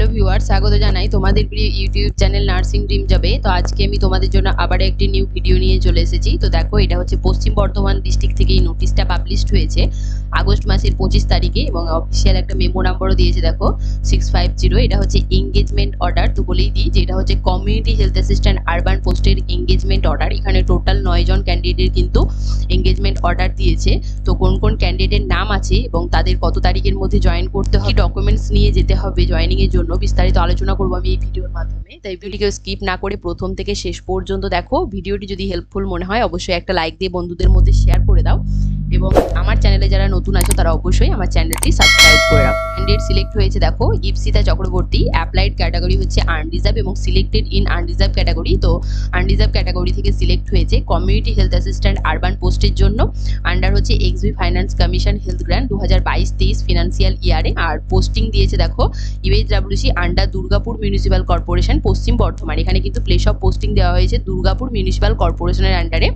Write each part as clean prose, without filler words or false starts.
Hello viewers, স্বাগত জানাই তোমাদের প্রিয় ইউটিউব চ্যানেল নার্সিং ড্রিম জবে। তো আজকে আমি তোমাদের জন্য আবার একটি নিউ ভিডিও নিয়ে চলে এসেছি। তো দেখো, এটা হচ্ছে পশ্চিম বর্ধমান ডিস্ট্রিক্ট থেকে এই নোটিশটা পাবলিশড হয়েছে আগস্ট মাসের 25 তারিখে এবং অফিসিয়াল একটা মেমো নাম্বারও দিয়েছে। দেখো 650। এটা হচ্ছে এঙ্গেজমেন্ট অর্ডার। তো বলেই দিই যে এটা হচ্ছে কমিউনিটি হেলথ অ্যাসিস্ট্যান্ট আরবান পোস্টের এঙ্গেজমেন্ট অর্ডার। এখানে টোটাল 9 জন ক্যান্ডিডেট কিন্তু এঙ্গেজমেন্ট অর্ডার দিয়েছে। তো কোন কোন ক্যান্ডিডেটের নাম আছে এবং তাদের কত তারিখের মধ্যে জয়েন করতে হবে, ডকুমেন্টস নিয়ে যেতে হবে জয়েনিং এর জন্য, বিস্তারিত আলোচনা করবো আমি এই ভিডিওর মাধ্যমে। তাই ভিডিওটিকে স্কিপ না করে প্রথম থেকে শেষ পর্যন্ত দেখো। ভিডিওটি যদি হেল্পফুল মনে হয় অবশ্যই একটা লাইক দিয়ে বন্ধুদের মধ্যে শেয়ার করে দাও এবং আমার চ্যানেলে যারা নতুন আছো তারা অবশ্যই আমার চ্যানেলটি সাবস্ক্রাইব করে রাখো। ক্যান্ডিডেট সিলেক্ট হয়েছে দেখো ইপসিতা চক্রবর্তী। অ্যাপ্লাইড ক্যাটাগরি হচ্ছে আনরিজার্ভ এবং সিলেক্টেড ইন আনরিজার্ভ ক্যাটাগরি। তো আনরিজার্ভ ক্যাটাগরি থেকে সিলেক্ট হয়েছে কমিউনিটি হেলথ অ্যাসিস্ট্যান্ট আরবান পোস্টের জন্য। আন্ডার হচ্ছে XB finance commission health grant 2022-23 financial ইয়ারে। আর পোস্টিং দিয়েছে দেখো UHWC under Durgapur municipal corporation Paschim Bardhaman. এখানে কিন্তু প্লেস অফ পোস্টিং দেওয়া হয়েছে দুর্গাপুর মিউনিসিপ্যাল কর্পোরেশনের আন্ডারে।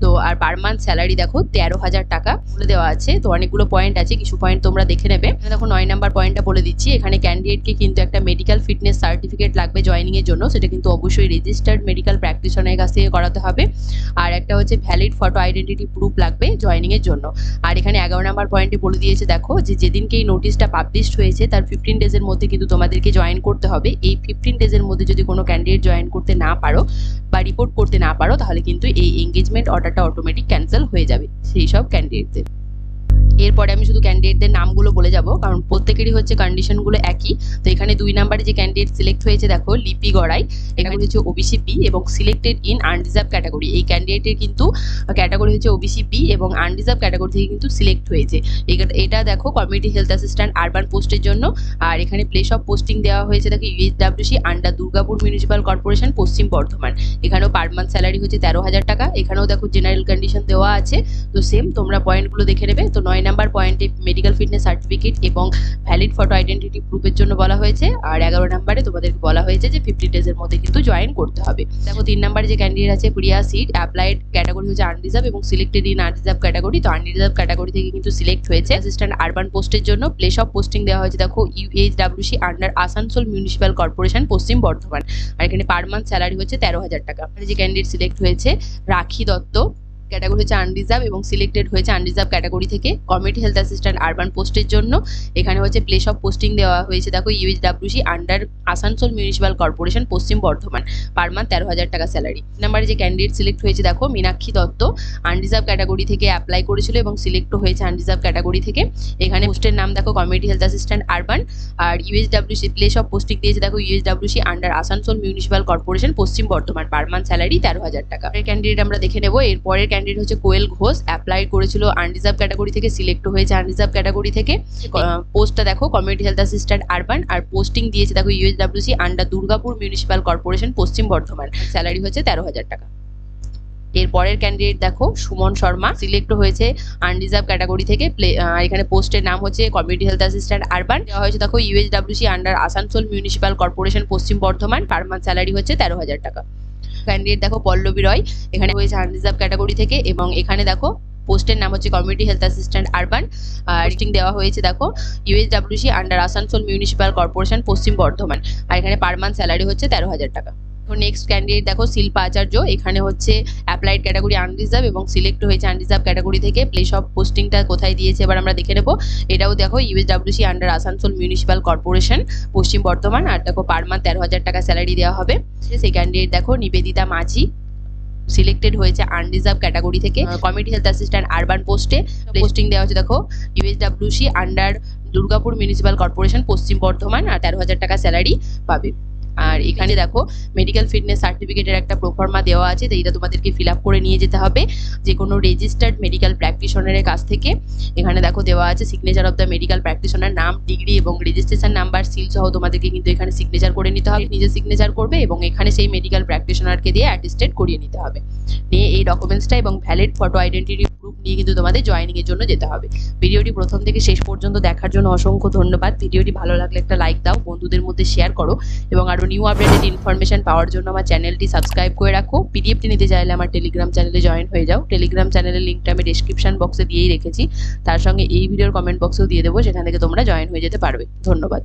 তো আর পার মান্থ স্যালারি দেখো 13,000 টাকা বলে দেওয়া আছে। তো অনেকগুলো পয়েন্ট আছে, কিছু পয়েন্ট তোমরা দেখে নেবে। দেখো 9 নাম্বার পয়েন্টটা বলে দিচ্ছি। এখানে ক্যান্ডিডেটকে কিন্তু একটা মেডিকেল ফিটনেস সার্টিফিকেট লাগবে জয়েনিং এর জন্য। সেটা কিন্তু অবশ্যই রেজিস্টার্ড মেডিকেল প্র্যাকটিশনারের কাছ থেকে করাতে হবে। আর একটা হচ্ছে ভ্যালিড ফটো আইডেন্টিটি প্রুফ লাগবে জয়েনিং এর জন্য। আর এখানে 11 নাম্বার পয়েন্টে বলে দিয়েছে দেখো যে যেদিনকে এই নোটিশটা পাবলিশড হয়েছে তার 15 ডেজের মধ্যে কিন্তু তোমাদেরকে জয়েন করতে হবে। এই 15 ডেজের মধ্যে যদি কোনো ক্যান্ডিডেট জয়েন করতে না পারো বা রিপোর্ট করতে না পারো তাহলে কিন্তু এই এঙ্গেজমেন্ট অর্ডারটা অটোমেটিক ক্যান্সেল হয়ে যাবে সেই সব ক্যান্ডিডেটদের। এরপরে আমি শুধু ক্যান্ডিডেটদের নামগুলো বলে যাব কারণ প্রত্যেকেরই হচ্ছে কন্ডিশনগুলো একই। তো এখানে 2 নাম্বারে যে ক্যান্ডিডেট সিলেক্ট হয়েছে দেখো লিপি গড়াই। এখানে হচ্ছে ওবিসি বি এবং সিলেক্টেড ইন আনরিজার্ভ ক্যাটাগরি। এই ক্যান্ডিডেটের কিন্তু ক্যাটাগরি হচ্ছে ওবিসি বি এবং আনরিজার্ভ ক্যাটাগরি থেকে কিন্তু সিলেক্ট হয়েছে। এটা দেখো কমিউনিটি হেলথ অ্যাসিস্ট্যান্ট আরবান পোস্টের জন্য। আর এখানে প্লেস অফ পোস্টিং দেওয়া হয়েছে দেখো UHWC under Durgapur municipal corporation Paschim Bardhaman. এখানেও পার মান্থ স্যালারি হচ্ছে 13,000 টাকা। এখানেও দেখো জেনারেল কন্ডিশন দেওয়া আছে। তো সেম তোমরা পয়েন্টগুলো দেখে নেবে। তো 9 নাম্বার পয়েন্টে মেডিকেল ফিটনেস সার্টিফিকেট এবং ভ্যালিড ফটো আইডেন্টিটি প্রুফের জন্য বলা হয়েছে। আর 11 নাম্বারে তোমাদেরকে বলা হয়েছে যে 50 ডেজের মধ্যে কিন্তু জয়েন করতে হবে। দেখো 3 নাম্বারে যে ক্যান্ডিডেট আছে প্রিয়া সিট। অ্যাপ্লাইড ক্যাটাগরি হচ্ছে আনরিজার্ভ এবং সিলেক্টেড ইন আনরিজার্ভ ক্যাটাগরি। তো আনরিজার্ভ ক্যাটাগরি থেকে কিন্তু সিলেক্ট হয়েছে অ্যাসিস্ট্যান্ট আরবান পোস্টের জন্য। প্লেস অফ পোস্টিং দেওয়া হয়েছে দেখো UHWC under Asansol municipal corporation Paschim Bardhaman. আর এখানে পার মান্থ স্যালারি হচ্ছে 13,000 টাকা। যে ক্যান্ডিডেট সিলেক্ট হয়েছে রাখি দত্ত। ক্যাটাগরি হচ্ছে আনরিজার্ভ এবং সিলেক্টেড হয়েছে আনরিজার্ভ ক্যাটাগরি থেকে কমিউনিটি হেলথ অ্যাসিস্ট্যান্ট আরবান পোস্টের জন্য। এখানে হচ্ছে প্লেস অফ পোস্টিং দেওয়া হয়েছে দেখো UHWC under Asansol municipal corporation Paschim Bardhaman. Per month 13,000 টাকা স্যালারি। নাম্বারে যে ক্যান্ডিডেট সিলেক্ট হয়েছে দেখো মীনাক্ষী দত্ত। আনরিজার্ভ ক্যাটাগরি থেকে অ্যাপ্লাই করেছিল এবং সিলেক্ট হয়েছে আনরিজার্ভ ক্যাটাগরি থেকে। এখানে পোস্টের নাম দেখো কমিউনিটি হেলথ অ্যাসিস্ট্যান্ট আরবান। আর ইউএইচডব্লিউসি প্লেস অফ পোস্টিং দিয়েছে দেখো UHWC under Asansol municipal corporation Paschim Bardhaman. Per month salary 13,000 টাকা। এর ক্যান্ডিডেট আমরা দেখে নেবো। এরপরের ক্যান্ডিডেট হচ্ছে কোয়েল ঘোষ। অ্যাপ্লাই করেছিল আনরিজার্ভ ক্যাটাগরি থেকে, সিলেক্ট হয়েছে আনরিজার্ভ ক্যাটাগরি থেকে। পোস্টটা দেখো কমিউনিটি হেলথ অ্যাসিস্ট্যান্ট আরবান। আর পোস্টিং দিয়েছে দেখো UHWC under Durgapur municipal corporation Paschim Bardhaman. Salary হচ্ছে 13,000 টাকা। এরপরের ক্যান্ডিডেট দেখো সুমন শর্মা। সিলেক্ট হয়েছে আনরিজার্ভ ক্যাটাগরি থেকে। এখানে পোস্টের নাম হচ্ছে কমিউনিটি হেলথ অ্যাসিস্ট্যান্ট আরবান। দেওয়া হয়েছে দেখো UHWC under Asansol municipal corporation Paschim Bardhaman. Per month salary হচ্ছে 13,000 টাকা। ক্যান্ডিডেট দেখো পল্লবী রয়। এখানে হয়েছে আনরিজার্ভ ক্যাটাগরি থেকে এবং এখানে দেখো পোস্টের নাম হচ্ছে কমিউনিটি হেলথ অ্যাসিস্ট্যান্ট আরবান। আর পোস্টিং দেওয়া হয়েছে দেখো UHWC under Asansol municipal corporation Paschim Bardhaman. আর এখানে পার মান্থ স্যালারি হচ্ছে 13,000 টাকা। নেক্সট ক্যান্ডিডেট দেখো শিল্পা আচার্য। এখানে হচ্ছে অ্যাপ্লাইড ক্যাটাগরি আনরিজার্ভ এবং সিলেক্ট হয়েছে আনরিজার্ভ ক্যাটাগরি থেকে। প্লেস অফ পোস্টিংটা কোথায় দিয়েছে এবার আমরা দেখে নেবো। এটাও দেখো UHWC under Asansol municipal corporation Paschim Bardhaman. আর দেখো পার মান্থ 13,000 টাকা স্যালারি দেওয়া হবে। সেই ক্যান্ডিডেট দেখো নিবেদিতা মাঝি। সিলেক্টেড হয়েছে আনরিজার্ভ ক্যাটাগরি থেকে কমিউনিটি হেলথ অ্যাসিস্ট্যান্ট আরবান পোস্টে। পোস্টিং দেওয়া হচ্ছে দেখো UHWC under Durgapur municipal corporation Paschim Bardhaman. আর 13,000 টাকা স্যালারি পাবে। আর এখানে দেখো মেডিকেল ফিটনেস সার্টিফিকেটের একটা প্রোফর্মা দেওয়া আছে। তো এটা তোমাদেরকে ফিল আপ করে নিয়ে যেতে হবে যে কোনো রেজিস্টার্ড মেডিকেল প্র্যাকটিশনারের কাছ থেকে। এখানে দেখো দেওয়া আছে signature of the medical practitioner, নাম, ডিগ্রি এবং রেজিস্ট্রেশন নাম্বার, সিল সহ তোমাদেরকে কিন্তু এখানে সিগনেচার করে নিতে হবে। নিজে সিগনেচার করবে এবং এখানে সেই মেডিকেল প্র্যাকটিশনারকে দিয়ে অ্যাটেস্টেড করিয়ে নিতে হবে। নিয়ে এই ডকুমেন্টসটা এবং ভ্যালিড ফটো আইডেন্টিটি প্রুফ নিয়ে কিন্তু তোমাদের জয়েনিং এর জন্য যেতে হবে। ভিডিওটি প্রথম থেকে শেষ পর্যন্ত দেখার জন্য অসংখ্য ধন্যবাদ। ভিডিওটি ভালো লাগলে একটা লাইক দাও, বন্ধুদের মধ্যে শেয়ার করো এবং আরো নিউ আপডেটেড ইনফরমেশন পাওয়ার জন্য আমার চ্যানেলটি সাবস্ক্রাইব করে রাখো। পিডিএফটি নিতে চাইলে আমার টেলিগ্রাম চ্যানেলে জয়েন হয়ে যাও। টেলিগ্রাম চ্যানেলের লিঙ্কটা আমি ডেসক্রিপশন বক্সে দিয়েই রেখেছি। তার সঙ্গে এই ভিডিওর কমেন্ট বক্সেও দিয়ে দেবো, সেখান থেকে তোমরা জয়েন হয়ে যেতে পারবে। ধন্যবাদ।